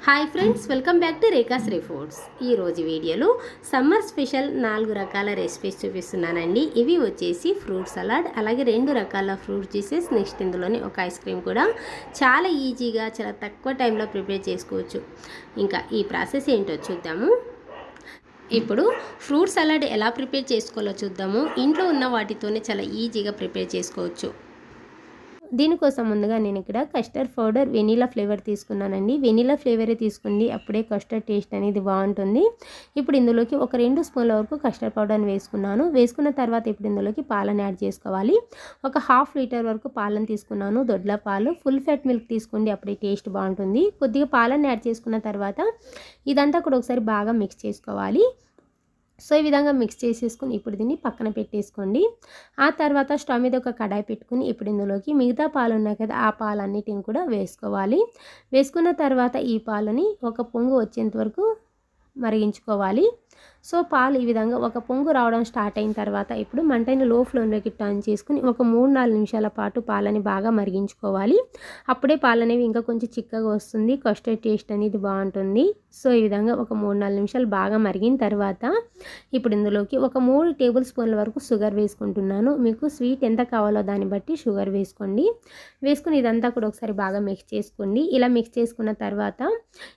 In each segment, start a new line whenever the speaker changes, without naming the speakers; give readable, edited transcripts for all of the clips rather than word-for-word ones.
Hi friends, welcome back to Rekhasri foods. ఈరోజు వీడియోలో summer special 4 రకాల రెసిపీస్ చూపిస్తున్నానండి. ఇవి వచ్చేసి ఫ్రూట్ సలాడ్, అలాగే 2 రకాల ఫ్రూట్ జ్యూసెస్, నెక్స్ట్ ఇందులోనే ఒక ఐస్ క్రీమ్ కూడా చాలా ఈజీగా చాలా తక్కువ టైంలో ప్రిపేర్ చేసుకోవచ్చు. ఇంకా ఈ ప్రాసెస్ ఏంటో చూద్దాము. ఇప్పుడు ఫ్రూట్ సలాడ్ ఎలా ప్రిపేర్ చేసుకోవాలో చూద్దాము. ఇంట్లో ఉన్న వాటితోనే చాలా ఈజీగా ప్రిపేర్ చేసుకోవచ్చు. దీనికోసం ముందుగా నేను ఇక్కడ కస్టర్డ్ పౌడర్ వెనీలా ఫ్లేవర్ తీసుకున్నానండి. వెనీలా ఫ్లేవరే తీసుకోండి, అప్పుడే కస్టర్డ్ టేస్ట్ అనేది బాగుంటుంది. ఇప్పుడు ఇందులోకి ఒక 2 స్పూన్ల వరకు కస్టర్డ్ పౌడర్ని వేసుకున్నాను. వేసుకున్న తర్వాత ఇప్పుడు ఇందులోకి పాలను యాడ్ చేసుకోవాలి. ఒక 1/2 లీటర్ వరకు పాలను తీసుకున్నాను. దొడ్ల పాలు, ఫుల్ ఫ్యాట్ మిల్క్ తీసుకోండి, అప్పుడే టేస్ట్ బాగుంటుంది. కొద్దిగా పాలను యాడ్ చేసుకున్న తర్వాత ఇదంతా కూడా ఒకసారి బాగా మిక్స్ చేసుకోవాలి. సో ఈ విధంగా మిక్స్ చేసేసుకుని ఇప్పుడు దీన్ని పక్కన పెట్టేసుకోండి. ఆ తర్వాత స్టవ్ మీద ఒక కడాయి పెట్టుకుని ఇప్పుడు ఇందులోకి మిగతా పాలు ఉన్నాయి కదా, ఆ పాలన్నిటిని కూడా వేసుకోవాలి. వేసుకున్న తర్వాత ఈ పాలని ఒక పొంగు వచ్చేంత వరకు మరిగించుకోవాలి. సో పాలు ఈ విధంగా ఒక పొంగు రావడం స్టార్ట్ అయిన తర్వాత ఇప్పుడు మంటని లో ఫ్లేమ్లోకి టర్న్ చేసుకుని ఒక 3-4 నిమిషాల పాటు పాలని బాగా మరిగించుకోవాలి. అప్పుడే పాలు అనేవి ఇంకా కొంచెం చిక్కగా వస్తుంది, కస్టర్డ్ టేస్ట్ అనేది బాగుంటుంది. సో ఈ విధంగా ఒక 3-4 నిమిషాలు బాగా మరిగిన తర్వాత ఇప్పుడు ఇందులోకి ఒక 3 టేబుల్ స్పూన్ల వరకు షుగర్ వేసుకుంటున్నాను. మీకు స్వీట్ ఎంత కావాలో దాన్ని బట్టి షుగర్ వేసుకోండి. వేసుకుని ఇదంతా కూడా ఒకసారి బాగా మిక్స్ చేసుకోండి. ఇలా మిక్స్ చేసుకున్న తర్వాత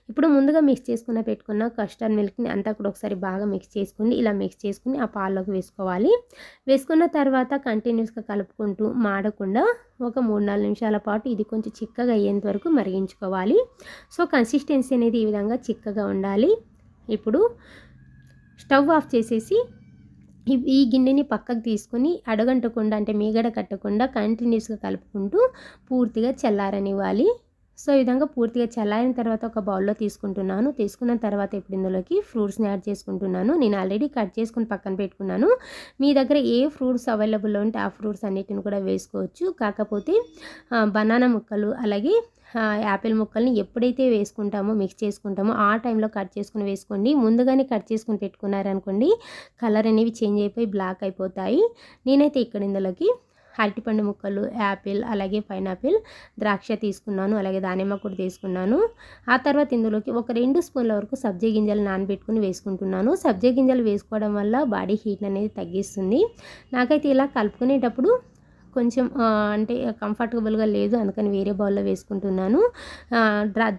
ఇప్పుడు ముందుగా మిక్స్ చేసుకున్న పెట్టుకున్న కస్టర్డ్ మిల్క్ని అంతా కూడా ఒకసారి బాగా మిక్స్ చేసుకోండి. ఇలా మిక్స్ చేసుకుని ఆ పాల్లోకి వేసుకోవాలి. వేసుకున్న తర్వాత కంటిన్యూస్గా కలుపుకుంటూ మాడకుండా ఒక 3-4 నిమిషాల పాటు ఇది కొంచెం చిక్కగా అయ్యేంత వరకు మరిగించుకోవాలి. సో కన్సిస్టెన్సీ అనేది ఈ విధంగా చిక్కగా ఉండాలి. ఇప్పుడు స్టవ్ ఆఫ్ చేసేసి ఈ గిన్నెని పక్కకు తీసుకొని అడగంటకుండా అంటే మీగడ కట్టకుండా కంటిన్యూస్గా కలుపుకుంటూ పూర్తిగా చల్లారనివ్వాలి. సో ఈ విధంగా పూర్తిగా చల్లారిన తర్వాత ఒక బౌల్లో తీసుకుంటున్నాను. తీసుకున్న తర్వాత ఇప్పుడు ఇందులోకి ఫ్రూట్స్ని యాడ్ చేసుకుంటున్నాను. నేను ఆల్రెడీ కట్ చేసుకుని పక్కన పెట్టుకున్నాను. మీ దగ్గర ఏ ఫ్రూట్స్ అవైలబుల్లో ఉంటే ఆ ఫ్రూట్స్ అన్నిటిని కూడా వేసుకోవచ్చు. కాకపోతే బనానా ముక్కలు అలాగే యాపిల్ ముక్కల్ని ఎప్పుడైతే వేసుకుంటామో మిక్స్ చేసుకుంటామో ఆ టైంలో కట్ చేసుకుని వేసుకోండి. ముందుగానే కట్ చేసుకుని పెట్టుకున్నారనుకోండి కలర్ అనేవి చేంజ్ అయిపోయి బ్లాక్ అయిపోతాయి. నేనైతే ఇక్కడ ఇందులోకి అరటిపండు ముక్కలు, యాపిల్, అలాగే పైనాపిల్, ద్రాక్ష తీసుకున్నాను, అలాగే దానిమ్మ కూడా తీసుకున్నాను. ఆ తర్వాత ఇందులోకి ఒక 2 స్పూన్ల వరకు సబ్జా గింజలు నానబెట్టుకుని వేసుకుంటున్నాను. సబ్జా గింజలు వేసుకోవడం వల్ల బాడీ హీట్ అనేది తగ్గిస్తుంది. నాకైతే ఇలా కలుపుకునేటప్పుడు కొంచెం అంటే కంఫర్టబుల్గా లేదు, అందుకని వేరే బౌల్లో వేసుకుంటున్నాను.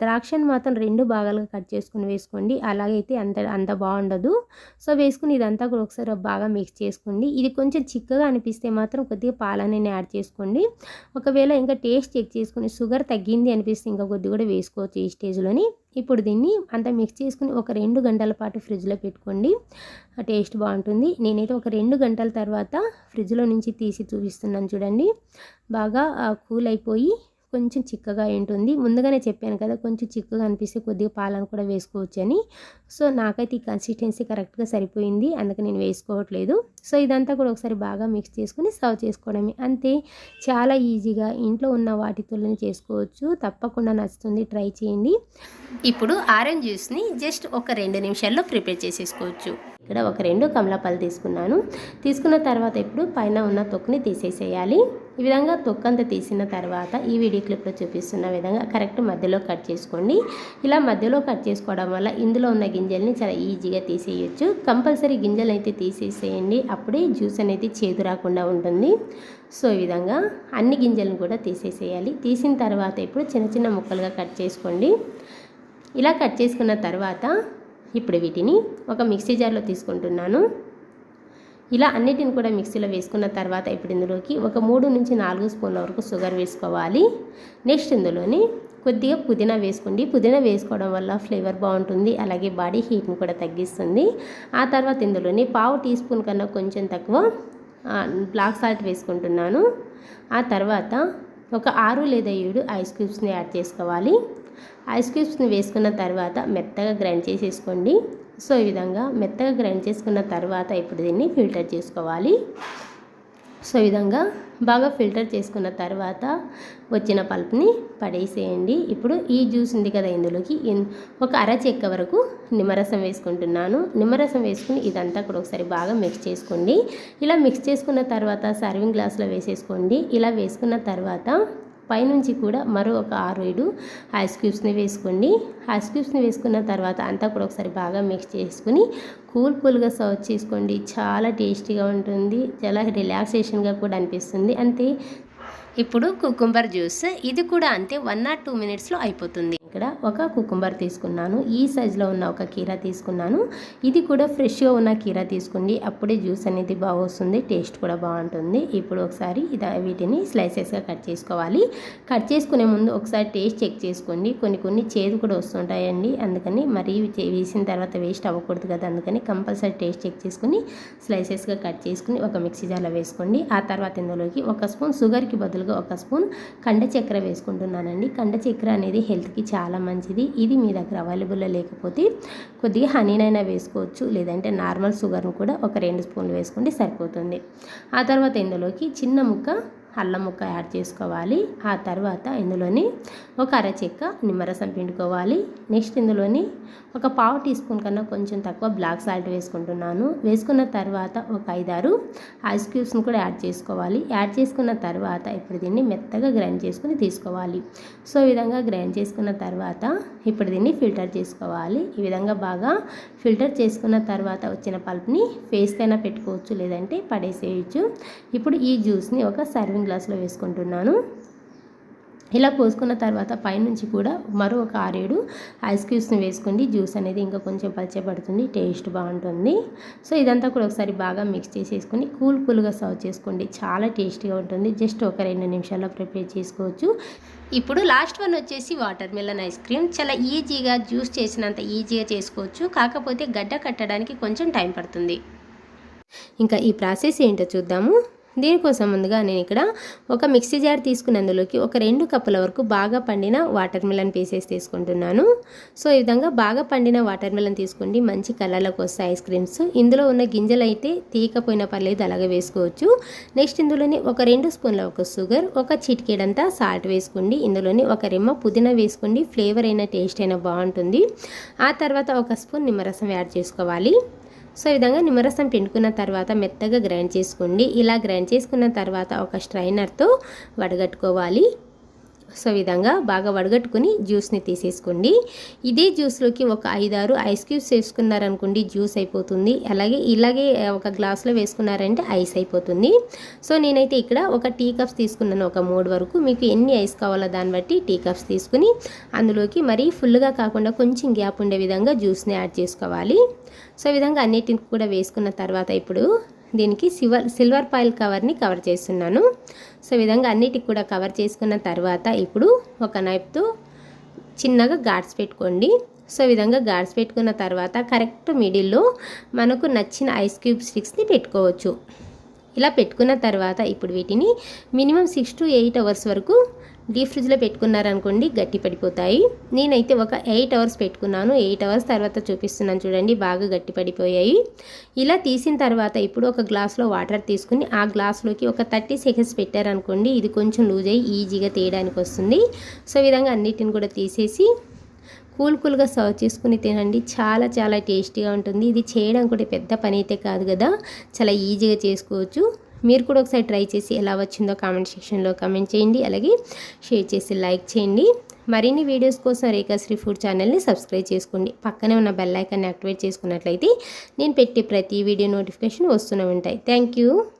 ద్రాక్షను మాత్రం 2 భాగాలుగా కట్ చేసుకుని వేసుకోండి, అలాగైతే అంత బాగుండదు. సో వేసుకుని ఇదంతా కూడా ఒకసారి బాగా మిక్స్ చేసుకోండి. ఇది కొంచెం చిక్కగా అనిపిస్తే మాత్రం కొద్దిగా పాలని యాడ్ చేసుకోండి. ఒకవేళ ఇంకా టేస్ట్ చెక్ చేసుకుని షుగర్ తగ్గింది అనిపిస్తే ఇంకా కొద్దిగా కూడా వేసుకోవచ్చు ఈ స్టేజ్లోని. ఇప్పుడు దీన్ని అంతా మిక్స్ చేసుకుని ఒక 2 గంటల పాటు ఫ్రిడ్జ్లో పెట్టుకోండి, టేస్ట్ బాగుంటుంది. నేనైతే ఒక 2 గంటల తర్వాత ఫ్రిడ్జ్లో నుంచి తీసి చూపిస్తున్నాను చూడండి. బాగా కూల్ అయిపోయి కొంచెం చిక్కగా ఉంటుంది. ముందుగానే చెప్పాను కదా కొంచెం చిక్కగా అనిపిస్తే కొద్దిగా పాలను కూడా వేసుకోవచ్చు అని. సో నాకైతే ఈ కన్సిస్టెన్సీ కరెక్ట్గా సరిపోయింది, అందుకే నేను వేసుకోవట్లేదు. సో ఇదంతా కూడా ఒకసారి బాగా మిక్స్ చేసుకుని సర్వ్ చేసుకోవడమే, అంతే. చాలా ఈజీగా ఇంట్లో ఉన్న వాటితోనే చేసుకోవచ్చు. తప్పకుండా నచ్చుతుంది, ట్రై చేయండి. ఇప్పుడు ఆరెంజ్ జ్యూస్ని జస్ట్ ఒక 2 నిమిషాల్లో ప్రిపేర్ చేసేసుకోవచ్చు. ఇక్కడ ఒక 2 కమలాపాలు తీసుకున్న తర్వాత ఇప్పుడు పైన ఉన్న తొక్కుని తీసేసేయాలి. ఈ విధంగా తొక్కంతా తీసిన తర్వాత ఈ వీడియో క్లిప్లో చూపిస్తున్న విధంగా కరెక్ట్ మధ్యలో కట్ చేసుకోండి. ఇలా మధ్యలో కట్ చేసుకోవడం వల్ల ఇందులో ఉన్న గింజల్ని చాలా ఈజీగా తీసేయచ్చు. కంపల్సరీ గింజలు అయితే తీసేసేయండి, అప్పుడే జ్యూస్ అనేది చేదు రాకుండా ఉంటుంది. సో ఈ విధంగా అన్ని గింజలను కూడా తీసేసేయాలి. తీసిన తర్వాత ఇప్పుడు చిన్న చిన్న ముక్కలుగా కట్ చేసుకోండి. ఇలా కట్ చేసుకున్న తర్వాత ఇప్పుడు వీటిని ఒక మిక్సీ జార్లో తీసుకుంటున్నాను. ఇలా అన్నిటిని కూడా మిక్సీలో వేసుకున్న తర్వాత ఇప్పుడు ఇందులోకి ఒక 3-4 స్పూన్ల వరకు షుగర్ వేసుకోవాలి. నెక్స్ట్ ఇందులోని కొద్దిగా పుదీనా వేసుకోండి. పుదీనా వేసుకోవడం వల్ల ఫ్లేవర్ బాగుంటుంది, అలాగే బాడీ హీట్ని కూడా తగ్గిస్తుంది. ఆ తర్వాత ఇందులోని 1/2 టీ స్పూన్ కన్నా కొంచెం తక్కువ బ్లాక్ సాల్ట్ వేసుకుంటున్నాను. ఆ తర్వాత ఒక 6 లేదా 7 ఐస్ క్యూబ్స్ని యాడ్ చేసుకోవాలి. ఐస్ క్యూబ్స్ని వేసుకున్న తర్వాత మెత్తగా గ్రైండ్ చేసేసుకోండి. సో ఈ విధంగా మెత్తగా గ్రైండ్ చేసుకున్న తర్వాత ఇప్పుడు దీన్ని ఫిల్టర్ చేసుకోవాలి. సో ఈ విధంగా బాగా ఫిల్టర్ చేసుకున్న తర్వాత వచ్చిన పల్ప్ని పడేసేయండి. ఇప్పుడు ఈ జ్యూస్ ఉంది కదా, ఇందులోకి ఒక చెక్క వరకు నిమ్మరసం వేసుకుంటున్నాను. నిమ్మరసం వేసుకుని ఇదంతా కూడా ఒకసారి బాగా మిక్స్ చేసుకోండి. ఇలా మిక్స్ చేసుకున్న తర్వాత సర్వింగ్ గ్లాస్లో వేసేసుకోండి. ఇలా వేసుకున్న తర్వాత పైనుంచి కూడా మరో ఒక 6-7 ఐస్ క్యూబ్స్ని వేసుకోండి. ఐస్ క్యూబ్స్ని వేసుకున్న తర్వాత అంతా కూడా ఒకసారి బాగా మిక్స్ చేసుకుని కూల్గా సర్వ్ చేసుకోండి. చాలా టేస్టీగా ఉంటుంది, చాలా రిలాక్సేషన్గా కూడా అనిపిస్తుంది. అంతే. ఇప్పుడు కుకుంబర్ జ్యూస్, ఇది కూడా అంతే 1 or 2 మినిట్స్లో అయిపోతుంది. ఇక్కడ ఒక కుకుంబర్ తీసుకున్నాను, ఈ సైజులో ఉన్న ఒక కీరా తీసుకున్నాను. ఇది కూడా ఫ్రెష్గా ఉన్న కీరా తీసుకోండి, అప్పుడే జ్యూస్ అనేది బాగా వస్తుంది, టేస్ట్ కూడా బాగుంటుంది. ఇప్పుడు ఒకసారి వీటిని స్లైసెస్గా కట్ చేసుకోవాలి. కట్ చేసుకునే ముందు ఒకసారి టేస్ట్ చెక్ చేసుకోండి. కొన్ని చేదు కూడా వస్తుంటాయండి, అందుకని మరీ వేసిన తర్వాత వేస్ట్ అవ్వకూడదు కదా, అందుకని కంపల్సరీ టేస్ట్ చెక్ చేసుకుని స్లైసెస్గా కట్ చేసుకుని ఒక మిక్సీ జార్లో వేసుకోండి. ఆ తర్వాత ఇందులోకి 1 స్పూన్ షుగర్కి బదులుగా 1 స్పూన్ కండ చక్కెర వేసుకుంటున్నానండి. కండ చక్కెర అనేది హెల్త్కి చాలా మంచిది. ఇది మీ దగ్గర అవైలబుల్లో లేకపోతే కొద్దిగా హనీనైనా వేసుకోవచ్చు, లేదంటే నార్మల్ షుగర్ను కూడా ఒక 2 స్పూన్లు వేసుకుంటే సరిపోతుంది. ఆ తర్వాత ఇందులోకి చిన్న ముక్క అల్లం ముక్క యాడ్ చేసుకోవాలి. ఆ తర్వాత ఇందులోని ఒక అర చెక్క నిమ్మరసం పిండుకోవాలి. నెక్స్ట్ ఇందులోని ఒక 1/2 టీ స్పూన్ కన్నా కొంచెం తక్కువ బ్లాక్ సాల్ట్ వేసుకుంటున్నాను. వేసుకున్న తర్వాత ఒక 5-6 ఐస్ క్యూబ్స్ని కూడా యాడ్ చేసుకోవాలి. యాడ్ చేసుకున్న తర్వాత ఇప్పుడు దీన్ని మెత్తగా గ్రైండ్ చేసుకుని తీసుకోవాలి. సో ఈ విధంగా గ్రైండ్ చేసుకున్న తర్వాత ఇప్పుడు దీన్ని ఫిల్టర్ చేసుకోవాలి. ఈ విధంగా బాగా ఫిల్టర్ చేసుకున్న తర్వాత వచ్చిన పల్ప్ని ఫేస్కైనా పెట్టుకోవచ్చు, లేదంటే పడేసేయచ్చు. ఇప్పుడు ఈ జ్యూస్ని ఒక సర్వింగ్ గ్లాస్లో వేసుకుంటున్నాను. ఇలా పోసుకున్న తర్వాత పైనుంచి కూడా మరో ఒక 6-7 ఐస్ క్యూబ్స్ని వేసుకోండి. జ్యూస్ అనేది ఇంకా కొంచెం పల్చబడుతుంది, టేస్ట్ బాగుంటుంది. సో ఇదంతా కూడా ఒకసారి బాగా మిక్స్ చేసేసుకొని కూల్గా సర్వ్ చేసుకోండి. చాలా టేస్టీగా ఉంటుంది. జస్ట్ ఒక 2 నిమిషాల్లో ప్రిపేర్ చేసుకోవచ్చు. ఇప్పుడు లాస్ట్ వన్ వచ్చేసి వాటర్ మిలన్ ఐస్ క్రీమ్. చాలా ఈజీగా జ్యూస్ చేసినంత ఈజీగా చేసుకోవచ్చు, కాకపోతే గడ్డ కట్టడానికి కొంచెం టైం పడుతుంది. ఇంకా ఈ ప్రాసెస్ ఏంటో చూద్దాము. దీనికోసం ముందుగా నేను ఇక్కడ ఒక మిక్సీ జార్ తీసుకుని అందులోకి ఒక 2 కప్పుల వరకు బాగా పండిన వాటర్ మిలన్ పీసెస్ తీసుకుంటున్నాను. సో ఈ విధంగా బాగా పండిన వాటర్ మిలన్ తీసుకోండి, మంచి కలర్లోకి వస్తాయి ఐస్ క్రీమ్స్. ఇందులో ఉన్న గింజలు అయితే తీయకపోయినా పర్లేదు, అలాగే వేసుకోవచ్చు. నెక్స్ట్ ఇందులోని ఒక 2 స్పూన్ల ఒక షుగర్, ఒక చిటికెడంతా సాల్ట్ వేసుకోండి. ఇందులోని ఒక రెమ్మ పుదీనా వేసుకోండి, ఫ్లేవర్ అయినా టేస్ట్ అయినా బాగుంటుంది. ఆ తర్వాత 1 స్పూన్ నిమ్మరసం యాడ్ చేసుకోవాలి. సో ఈ విధంగా నిమ్మరసం పిండుకున్న తర్వాత మెత్తగా గ్రైండ్ చేసుకోండి. ఇలా గ్రైండ్ చేసుకున్న తర్వాత ఒక స్ట్రైనర్తో వడగట్టుకోవాలి. సో ఈ విధంగా బాగా వడగట్టుకుని జ్యూస్ని తీసేసుకోండి. ఇదే జ్యూస్లోకి ఒక 5-6 ఐస్ క్యూబ్స్ వేసుకున్నారనుకోండి, జ్యూస్ అయిపోతుంది. ఇలాగే ఒక గ్లాస్లో వేసుకున్నారంటే ఐస్ అయిపోతుంది. సో నేనైతే ఇక్కడ ఒక టీ కప్స్ తీసుకున్నాను, ఒక 3 వరకు. మీకు ఎన్ని ఐస్ కావాలో దాన్ని బట్టి టీ కప్స్ తీసుకుని అందులోకి మరీ ఫుల్గా కాకుండా కొంచెం గ్యాప్ ఉండే విధంగా జ్యూస్ని యాడ్ చేసుకోవాలి. సో ఈ విధంగా అన్నిటిని కూడా వేసుకున్న తర్వాత ఇప్పుడు దీనికి సిల్వర్ ఫాయిల్ కవర్ని కవర్ చేస్తున్నాను. సో ఈ విధంగా అన్నిటికి కూడా కవర్ చేసుకున్న తర్వాత ఇప్పుడు ఒక నైఫ్తో చిన్నగా గాడ్స్ పెట్టుకోండి. సో ఈ విధంగా గాడ్స్ పెట్టుకున్న తర్వాత కరెక్ట్ మిడిల్లో మనకు నచ్చిన ఐస్ క్యూబ్ స్టిక్స్ని పెట్టుకోవచ్చు. ఇలా పెట్టుకున్న తర్వాత ఇప్పుడు వీటిని మినిమం 6 to 8 అవర్స్ వరకు డీప్ ఫ్రిడ్జ్లో పెట్టుకున్నారనుకోండి, గట్టి పడిపోతాయి. నేనైతే ఒక 8 అవర్స్ పెట్టుకున్నాను. 8 అవర్స్ తర్వాత చూపిస్తున్నాను చూడండి, బాగా గట్టి పడిపోయాయి. ఇలా తీసిన తర్వాత ఇప్పుడు ఒక గ్లాస్లో వాటర్ తీసుకుని ఆ గ్లాస్లోకి ఒక 30 సెకండ్స్ పెట్టారనుకోండి, ఇది కొంచెం లూజ్ అయ్యి ఈజీగా తీయడానికి వస్తుంది. సో ఈ విధంగా అన్నిటిని కూడా తీసేసి కూల్గా సర్వ్ చేసుకుని తినండి. చాలా టేస్టీగా ఉంటుంది. ఇది చేయడం కూడా పెద్ద పని అయితే కాదు కదా, చాలా ఈజీగా చేసుకోవచ్చు. మీరు కూడా ఒకసారి ట్రై చేసి ఎలా వచ్చిందో కామెంట్ సెక్షన్లో కామెంట్ చేయండి, అలాగే షేర్ చేసి లైక్ చేయండి. మరిన్ని వీడియోస్ కోసం రేఖాశ్రీ ఫుడ్ ఛానల్ని సబ్స్క్రైబ్ చేసుకోండి. పక్కనే ఉన్న బెల్ ఐకాన్ని యాక్టివేట్ చేసుకున్నట్లయితే నేను పెట్టే ప్రతి వీడియో నోటిఫికేషన్ వస్తూనే ఉంటాయి. Thank you.